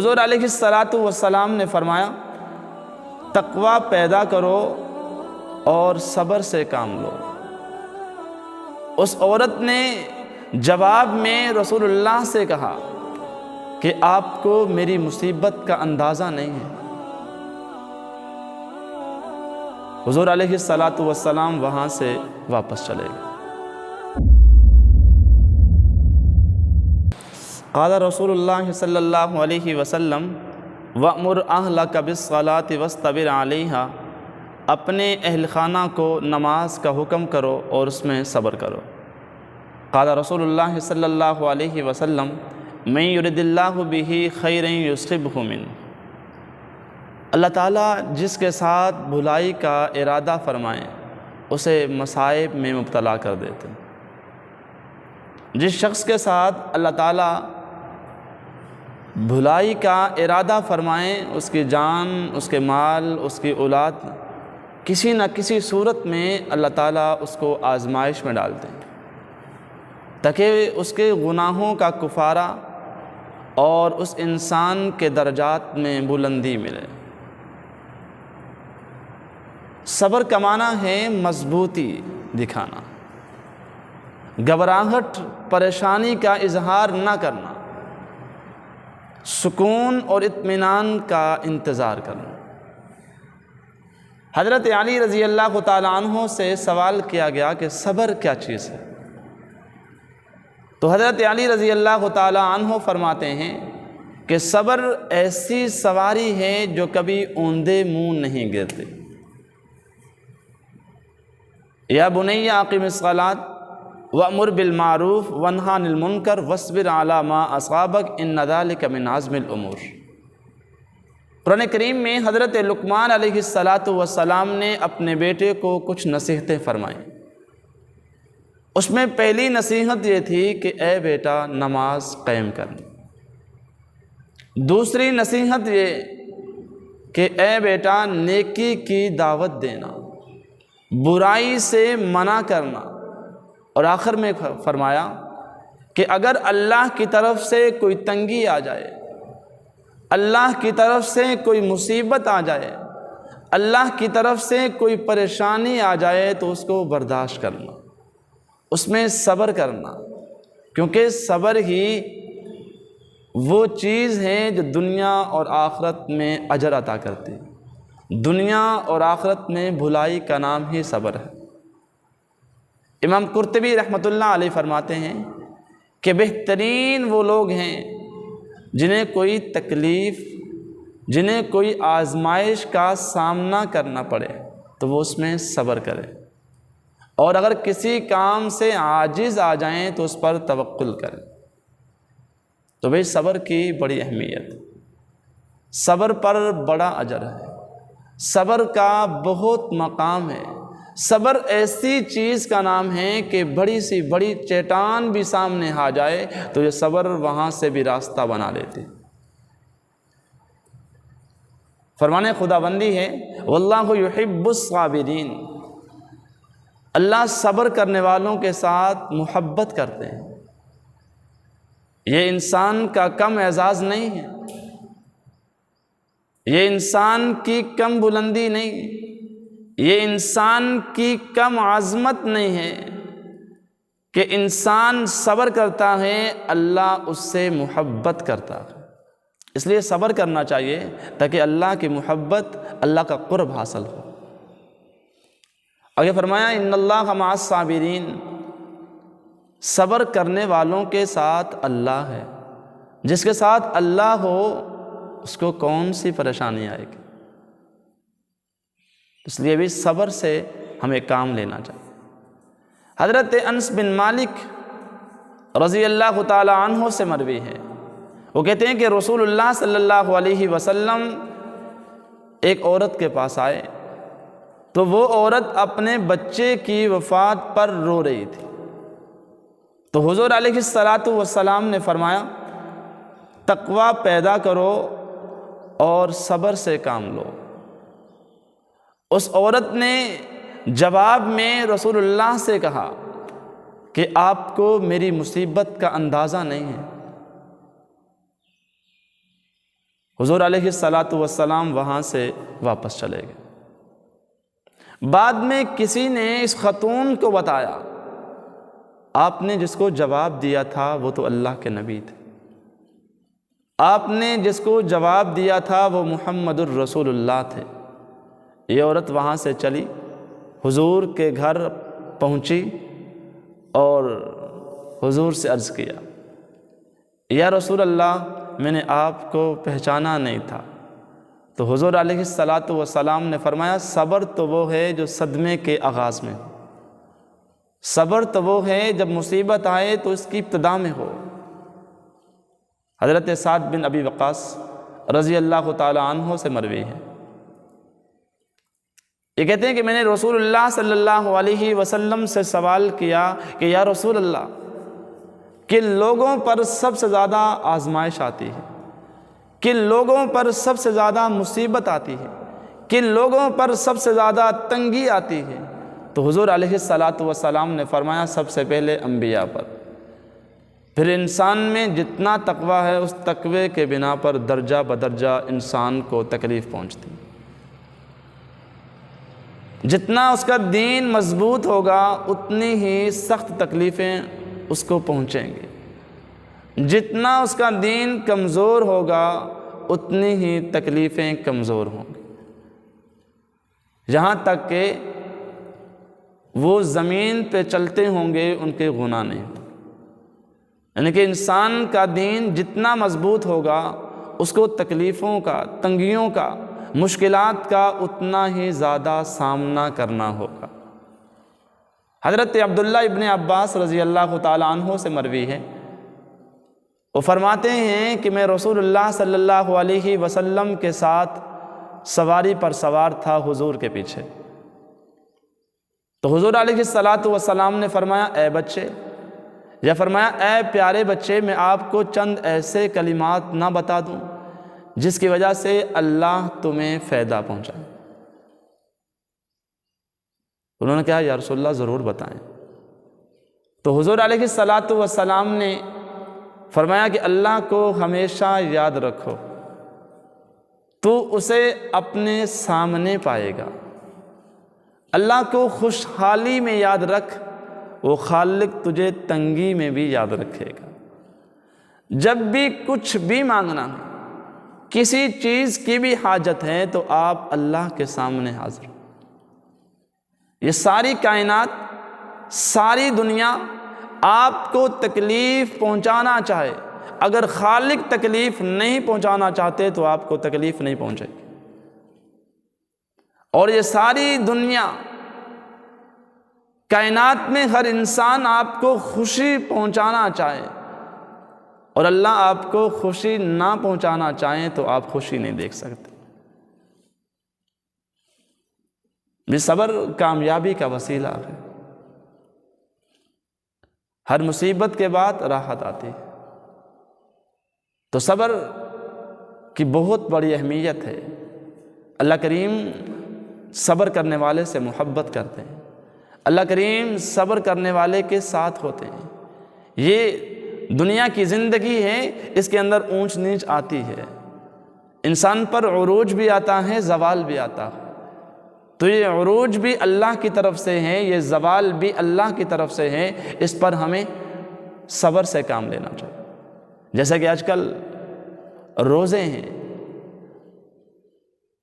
حضور علیہ الصلاۃ والسلام نے فرمایا تقوی پیدا کرو اور صبر سے کام لو۔ اس عورت نے جواب میں رسول اللہ سے کہا کہ آپ کو میری مصیبت کا اندازہ نہیں ہے۔ حضور علیہ الصلاۃ والسلام وہاں سے واپس چلے گئے۔ قال رسول اللہ صلی اللہ علیہ وسلم وَأْمُرْ أَهْلَكَ بِالصَّلَاةِ وَاصْطَبِرْ عَلَيْهَا، اپنے اہل خانہ کو نماز کا حکم کرو اور اس میں صبر کرو۔ قال رسول اللہ صلی اللہ علیہ وسلم مَن يُرِدِ اللَّهُ بِهِ خَيْرًا يُصِبْهُ مِنْهُ، اللہ تعالیٰ جس کے ساتھ بھلائی کا ارادہ فرمائیں اسے مصائب میں مبتلا کر دیتے ہیں۔ جس شخص کے ساتھ اللہ تعالیٰ بھلائی کا ارادہ فرمائیں اس کی جان، اس کے مال، اس کی اولاد کسی نہ کسی صورت میں اللہ تعالیٰ اس کو آزمائش میں ڈالتے ہیں تاکہ اس کے گناہوں کا کفارہ اور اس انسان کے درجات میں بلندی ملے۔ صبر کا معنی ہے مضبوطی دکھانا، گھبراہٹ پریشانی کا اظہار نہ کرنا، سکون اور اطمینان کا انتظار کرنا۔ حضرت علی رضی اللہ تعالیٰ عنہ سے سوال کیا گیا کہ صبر کیا چیز ہے؟ تو حضرت علی رضی اللہ تعالیٰ عنہ فرماتے ہیں کہ صبر ایسی سواری ہے جو کبھی اوندے منہ نہیں گرتے۔ یا بنی اقم الصلاۃ وَأْمُرْ بِالْمَعْرُوفِ وَانْهَ عَنِ الْمُنْكَرِ وَاصْبِرْ عَلَىٰ مَا أَصَابَكَ إِنَّ ذَلِكَ مِنْ عَزْمِ الْأُمُورِ۔ قرآن کریم میں حضرت لقمان علیہ الصلاۃ والسلام نے اپنے بیٹے کو کچھ نصیحتیں فرمائیں۔ اس میں پہلی نصیحت یہ تھی کہ اے بیٹا نماز قائم کرنا۔ دوسری نصیحت یہ کہ اے بیٹا نیکی کی دعوت دینا، برائی سے منع کرنا، اور آخر میں فرمایا کہ اگر اللہ کی طرف سے کوئی تنگی آ جائے، اللہ کی طرف سے کوئی مصیبت آ جائے، اللہ کی طرف سے کوئی پریشانی آ جائے تو اس کو برداشت کرنا، اس میں صبر کرنا، کیونکہ صبر ہی وہ چیز ہے جو دنیا اور آخرت میں اجر عطا کرتی ہے۔ دنیا اور آخرت میں بھلائی کا نام ہی صبر ہے۔ امام قرطبی رحمۃ اللہ علیہ فرماتے ہیں کہ بہترین وہ لوگ ہیں جنہیں کوئی تکلیف، جنہیں کوئی آزمائش کا سامنا کرنا پڑے تو وہ اس میں صبر کرے، اور اگر کسی کام سے عاجز آ جائیں تو اس پر توکل کرے۔ تو بھئی صبر کی بڑی اہمیت، صبر پر بڑا اجر ہے، صبر کا بہت مقام ہے۔ صبر ایسی چیز کا نام ہے کہ بڑی سی بڑی چٹان بھی سامنے آ جائے تو یہ صبر وہاں سے بھی راستہ بنا لیتی۔ فرمان خداوندی ہے واللہ یحب الصابرین، اللہ صبر کرنے والوں کے ساتھ محبت کرتے ہیں۔ یہ انسان کا کم اعزاز نہیں ہے، یہ انسان کی کم بلندی نہیں، یہ انسان کی کم عظمت نہیں ہے کہ انسان صبر کرتا ہے، اللہ اس سے محبت کرتا ہے۔ اس لیے صبر کرنا چاہیے تاکہ اللہ کی محبت، اللہ کا قرب حاصل ہو۔ آگے فرمایا ان اللہ مع الصابرین، صبر کرنے والوں کے ساتھ اللہ ہے۔ جس کے ساتھ اللہ ہو اس کو کون سی پریشانی آئے گی؟ اس لیے بھی صبر سے ہمیں کام لینا چاہیے۔ حضرت انس بن مالک رضی اللہ تعالی عنہ سے مروی ہے، وہ کہتے ہیں کہ رسول اللہ صلی اللہ علیہ وسلم ایک عورت کے پاس آئے تو وہ عورت اپنے بچے کی وفات پر رو رہی تھی۔ تو حضور علیہ الصلاۃ والسلام نے فرمایا تقوی پیدا کرو اور صبر سے کام لو۔ اس عورت نے جواب میں رسول اللہ سے کہا کہ آپ کو میری مصیبت کا اندازہ نہیں ہے۔ حضور علیہ الصلاۃ والسلام وہاں سے واپس چلے گئے۔ بعد میں کسی نے اس خاتون کو بتایا، آپ نے جس کو جواب دیا تھا وہ تو اللہ کے نبی تھے، آپ نے جس کو جواب دیا تھا وہ محمد الرسول اللہ تھے۔ یہ عورت وہاں سے چلی، حضور کے گھر پہنچی اور حضور سے عرض کیا، یا رسول اللہ میں نے آپ کو پہچانا نہیں تھا۔ تو حضور علیہ الصلاۃ والسلام نے فرمایا، صبر تو وہ ہے جو صدمے کے آغاز میں ہو، صبر تو وہ ہے جب مصیبت آئے تو اس کی ابتدا میں ہو۔ حضرت سعد بن ابی وقاص رضی اللہ تعالی عنہ سے مروی ہے، یہ کہتے ہیں کہ میں نے رسول اللہ صلی اللہ علیہ وسلم سے سوال کیا کہ یا رسول اللہ، کن لوگوں پر سب سے زیادہ آزمائش آتی ہے، کن لوگوں پر سب سے زیادہ مصیبت آتی ہے، کن لوگوں پر سب سے زیادہ تنگی آتی ہے؟ تو حضور علیہ الصلاۃ والسلام نے فرمایا، سب سے پہلے انبیاء پر، پھر انسان میں جتنا تقویٰ ہے اس تقوی کے بنا پر درجہ بدرجہ انسان کو تکلیف پہنچتی، جتنا اس کا دین مضبوط ہوگا اتنی ہی سخت تکلیفیں اس کو پہنچیں گی، جتنا اس کا دین کمزور ہوگا اتنی ہی تکلیفیں کمزور ہوں گی، یہاں تک کہ وہ زمین پہ چلتے ہوں گے ان کے گناہ نہیں ہوں۔ یعنی کہ انسان کا دین جتنا مضبوط ہوگا اس کو تکلیفوں کا، تنگیوں کا، مشکلات کا اتنا ہی زیادہ سامنا کرنا ہوگا۔ حضرت عبداللہ ابن عباس رضی اللہ تعالی عنہ سے مروی ہے، وہ فرماتے ہیں کہ میں رسول اللہ صلی اللہ علیہ وسلم کے ساتھ سواری پر سوار تھا حضور کے پیچھے، تو حضور علیہ الصلاۃ والسلام نے فرمایا، اے بچے، یا فرمایا اے پیارے بچے، میں آپ کو چند ایسے کلمات نہ بتا دوں جس کی وجہ سے اللہ تمہیں فائدہ پہنچائے؟ انہوں نے کہا یا رسول اللہ ضرور بتائیں۔ تو حضور علیہ الصلاۃ والسلام نے فرمایا کہ اللہ کو ہمیشہ یاد رکھو، تو اسے اپنے سامنے پائے گا۔ اللہ کو خوشحالی میں یاد رکھ، وہ خالق تجھے تنگی میں بھی یاد رکھے گا۔ جب بھی کچھ بھی مانگنا ہے، کسی چیز کی بھی حاجت ہے تو آپ اللہ کے سامنے حاضر۔ یہ ساری کائنات، ساری دنیا آپ کو تکلیف پہنچانا چاہے، اگر خالق تکلیف نہیں پہنچانا چاہتے تو آپ کو تکلیف نہیں پہنچے گی۔ اور یہ ساری دنیا، کائنات میں ہر انسان آپ کو خوشی پہنچانا چاہے اور اللہ آپ کو خوشی نہ پہنچانا چاہیں تو آپ خوشی نہیں دیکھ سکتے۔ یہ صبر کامیابی کا وسیلہ ہے۔ ہر مصیبت کے بعد راحت آتی ہے، تو صبر کی بہت بڑی اہمیت ہے۔ اللہ کریم صبر کرنے والے سے محبت کرتے ہیں، اللہ کریم صبر کرنے والے کے ساتھ ہوتے ہیں۔ یہ دنیا کی زندگی ہے، اس کے اندر اونچ نیچ آتی ہے، انسان پر عروج بھی آتا ہے، زوال بھی آتا ہے، تو یہ عروج بھی اللہ کی طرف سے ہے، یہ زوال بھی اللہ کی طرف سے ہے، اس پر ہمیں صبر سے کام لینا چاہیے۔ جیسا کہ آج کل روزے ہیں،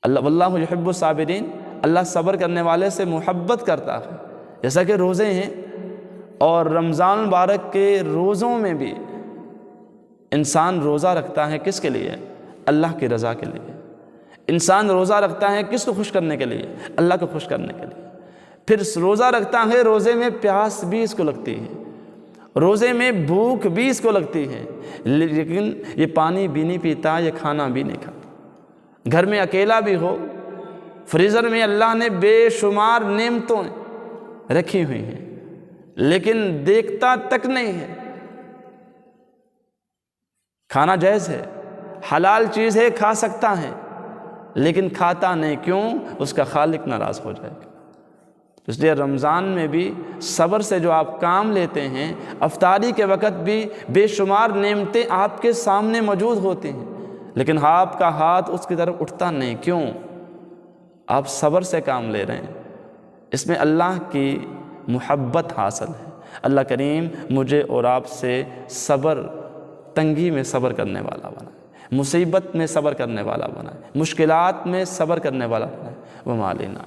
اللہ واللہ یحب الصابرین، اللہ صبر کرنے والے سے محبت کرتا ہے۔ جیسا کہ روزے ہیں اور رمضان مبارک کے روزوں میں بھی انسان روزہ رکھتا ہے، کس کے لیے؟ اللہ کی رضا کے لیے۔ انسان روزہ رکھتا ہے کس کو خوش کرنے کے لیے؟ اللہ کو خوش کرنے کے لیے۔ پھر روزہ رکھتا ہے، روزے میں پیاس بھی اس کو لگتی ہے، روزے میں بھوک بھی اس کو لگتی ہے، لیکن یہ پانی بھی نہیں پیتا، یہ کھانا بھی نہیں کھاتا۔ گھر میں اکیلا بھی ہو، فریزر میں اللہ نے بے شمار نعمتیں رکھی ہوئی ہیں، لیکن دیکھتا تک نہیں ہے۔ کھانا جائز ہے، حلال چیز ہے، کھا سکتا ہے، لیکن کھاتا نہیں، کیوں؟ اس کا خالق ناراض ہو جائے گا۔ اس لیے رمضان میں بھی صبر سے جو آپ کام لیتے ہیں، افطاری کے وقت بھی بے شمار نعمتیں آپ کے سامنے موجود ہوتی ہیں، لیکن آپ کا ہاتھ اس کی طرف اٹھتا نہیں، کیوں؟ آپ صبر سے کام لے رہے ہیں، اس میں اللہ کی محبت حاصل ہے۔ اللہ کریم مجھے اور آپ سے صبر، تنگی میں صبر کرنے والا بنائے، مصیبت میں صبر کرنے والا بنائے، مشکلات میں صبر کرنے والا بنائے۔ وما علینا